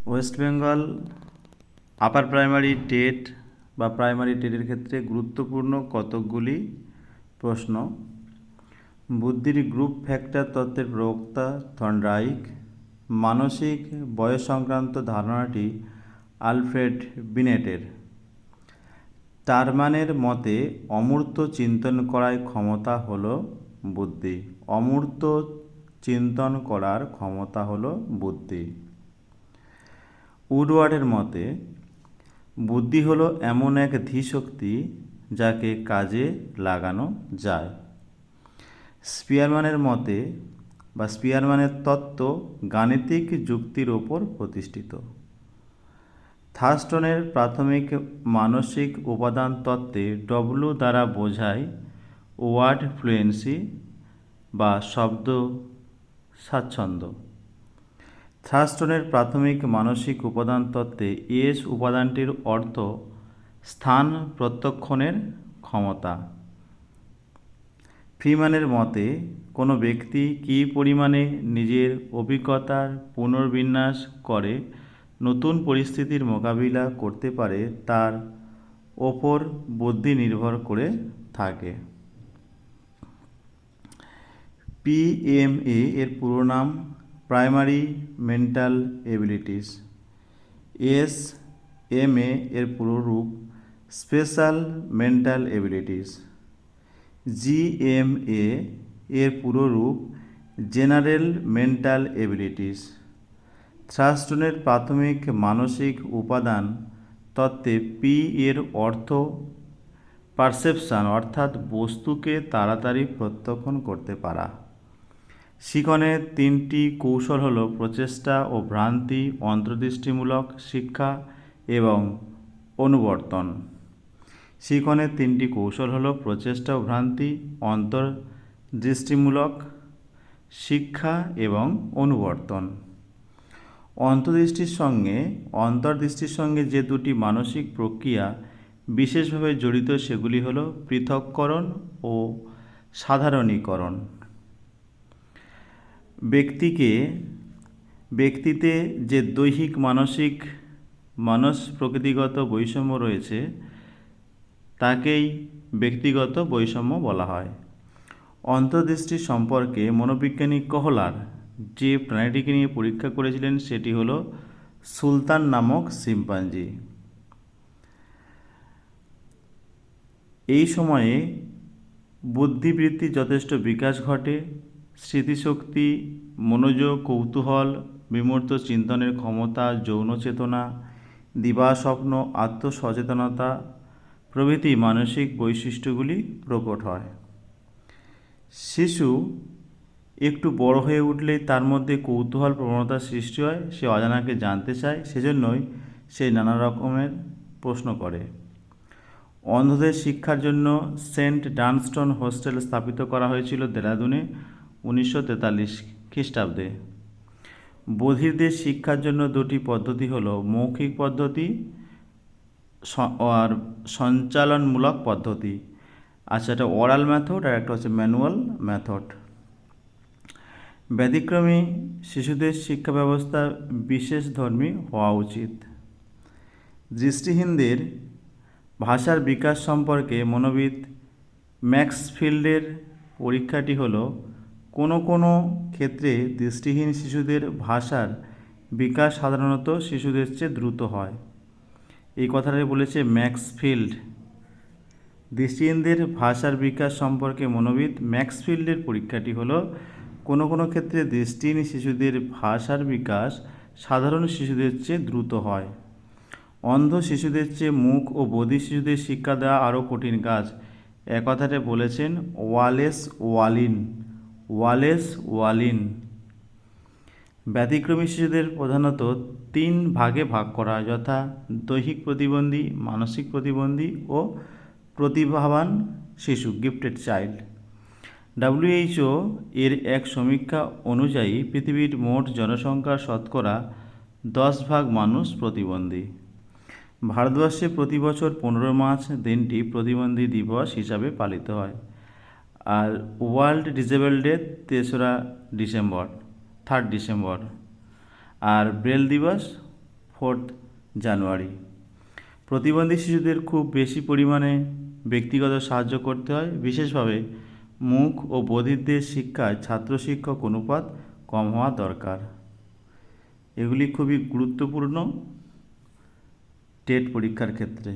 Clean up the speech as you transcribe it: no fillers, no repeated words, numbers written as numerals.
West Bengal upper primary TET বা primary টেটের ক্ষেত্রে গুরুত্বপূর্ণ কতকগুলি প্রশ্ন। বুদ্ধির গ্রুপ ফ্যাক্টর তত্ত্বের প্রবক্তা থর্নডাইক। মানসিক বয়স সংক্রান্ত ধারণাটি আলফ্রেড বিনেটের। টারম্যানের মতে অমূর্ত চিন্তন করার ক্ষমতা হলো বুদ্ধি। অমূর্ত চিন্তন করার ক্ষমতা হলো বুদ্ধি। উডওয়ার্ডের মতে বুদ্ধি হলো এমন এক ধীশক্তি যাকে কাজে লাগানো যায়। স্পিয়ারম্যানের মতে বা স্পিয়ারম্যানের তত্ত্ব গাণিতিক যুক্তির ওপর প্রতিষ্ঠিত। থার্স্টনের প্রাথমিক মানসিক উপাদান তত্ত্বে ডব্লু দ্বারা বোঝায় ওয়ার্ড ফ্লুয়েন্সি বা শব্দ স্বাচ্ছন্দ্য। থার্স্টনের প্রাথমিক মানসিক উপাদান তত্ত্বে এস উপাদানটির অর্থ স্থান প্রত্যক্ষণের ক্ষমতা। ফ্রিম্যানের মতে কোনো ব্যক্তি কী পরিমাণে নিজের অভিজ্ঞতার পুনর্বিন্যাস করে নতুন পরিস্থিতির মোকাবিলা করতে পারে তার ওপর বুদ্ধি নির্ভর করে থাকে। পিএমএ এর পুরো নাম প্রাইমারি মেন্টাল এবিলিটিস। এসএমএ এর পুরো রূপ স্পেশাল মেন্টাল এবিলিটিস। জিএমএ এর পুরো রূপ জেনারেল মেন্টাল এবিলিটিস। থার্স্টনের প্রাথমিক মানসিক উপাদান তত্ত্বে পি এর অর্থ পারসেপশন অর্থাৎ বস্তুকে তাড়াতাড়ি প্রত্যক্ষণ করতে পারা। শিখনের তিনটি কৌশল হল প্রচেষ্টা ও ভ্রান্তি, অন্তর্দৃষ্টিমূলক শিক্ষা এবং অনুবর্তন। শিখনের তিনটি কৌশল হল প্রচেষ্টা ও ভ্রান্তি, অন্তর্দৃষ্টিমূলক শিক্ষা এবং অনুবর্তন। অন্তর্দৃষ্টির সঙ্গে যে দুটি মানসিক প্রক্রিয়া বিশেষভাবে জড়িত সেগুলি হল পৃথককরণ ও সাধারণীকরণ। ব্যক্তিতে যে দৈহিক মানস প্রকৃতিগত বৈষম্য রয়েছে তাকেই ব্যক্তিগত বৈষম্য বলা হয়। অন্তর্দৃষ্টি সম্পর্কে মনোবিজ্ঞানী কহলার যে প্রাণীটিকে নিয়ে পরীক্ষা করেছিলেন সেটি হলো সুলতান নামক শিম্পাঞ্জি। এই সময়ে বুদ্ধিবৃত্তির যথেষ্ট বিকাশ ঘটে। স্মৃতিশক্তি, মনোযোগ, কৌতূহল, বিমূর্ত চিন্তনের ক্ষমতা, যৌন চেতনা, দিবাস্বপ্ন, আত্মসচেতনতা প্রভৃতি মানসিক বৈশিষ্ট্যগুলি প্রকট হয়। শিশু একটু বড় হয়ে উঠলেই তার মধ্যে কৌতূহল প্রবণতার সৃষ্টি হয়। সে অজানাকে জানতে চায়, সেজন্যই সে নানা রকমের প্রশ্ন করে। অন্ধদের শিক্ষার জন্য সেন্ট ডানস্টন হোস্টেল স্থাপিত করা হয়েছিল দেরাদুনে 1943 খ্রিস্টাব্দে। বধিরদের শিক্ষার জন্য দুটি পদ্ধতি হল মৌখিক পদ্ধতি আর সঞ্চালনমূলক পদ্ধতি। আচ্ছা, এটা ওরাল মেথড আর একটা হচ্ছে ম্যানুয়াল মেথড। ব্যতিক্রমী শিশুদের শিক্ষা ব্যবস্থা বিশেষধর্মী হওয়া উচিত। দৃষ্টিহীনদের ভাষার বিকাশ সম্পর্কে মনোবিদ ম্যাক্সফিল্ডের পরীক্ষাটি হল কোনো ক্ষেত্রে দৃষ্টিহীন শিশুদের ভাষার বিকাশ সাধারণত শিশুদের চেয়ে দ্রুত হয়। এই কথাটা বলেছে ম্যাক্সফিল্ড। দৃষ্টিহীনদের ভাষার বিকাশ সম্পর্কে মনোবিদ ম্যাক্সফিল্ডের পরীক্ষাটি হল কোনো ক্ষেত্রে দৃষ্টিহীন শিশুদের ভাষার বিকাশ সাধারণ শিশুদের চেয়ে দ্রুত হয়। অন্ধ শিশুদের চেয়ে মুখ ও বধির শিশুদের শিক্ষা দেওয়া আরও কঠিন কাজ। কথাটা বলেছেন ওয়ালেস ওয়ালিন। ব্যতিক্রমী শিশুদের প্রধানত 3 ভাগে ভাগ করা হয়, যথা দৈহিক প্রতিবন্ধী, মানসিক প্রতিবন্ধী ও প্রতিভাবান শিশু, গিফটেড চাইল্ড। WHO এর এক সমীক্ষা অনুযায়ী পৃথিবীর মোট জনসংখ্যার শতকরা 10% মানুষ প্রতিবন্ধী। ভারতবর্ষে প্রতি বছর 15 মার্চ দিনটি প্রতিবন্ধী দিবস হিসাবে পালিত হয়। আর ওয়ার্ল্ড ডিসেবল ডে 3 ডিসেম্বর। আর ব্রেল দিবস 4 জানুয়ারি। প্রতিবন্ধী শিশুদের খুব বেশি পরিমাণে ব্যক্তিগত সাহায্য করতে হয়, বিশেষভাবে মুখ ও বধিরদের শিক্ষায় ছাত্র শিক্ষক অনুপাত কম হওয়া দরকার। এগুলি খুবই গুরুত্বপূর্ণ টেট পরীক্ষার ক্ষেত্রে।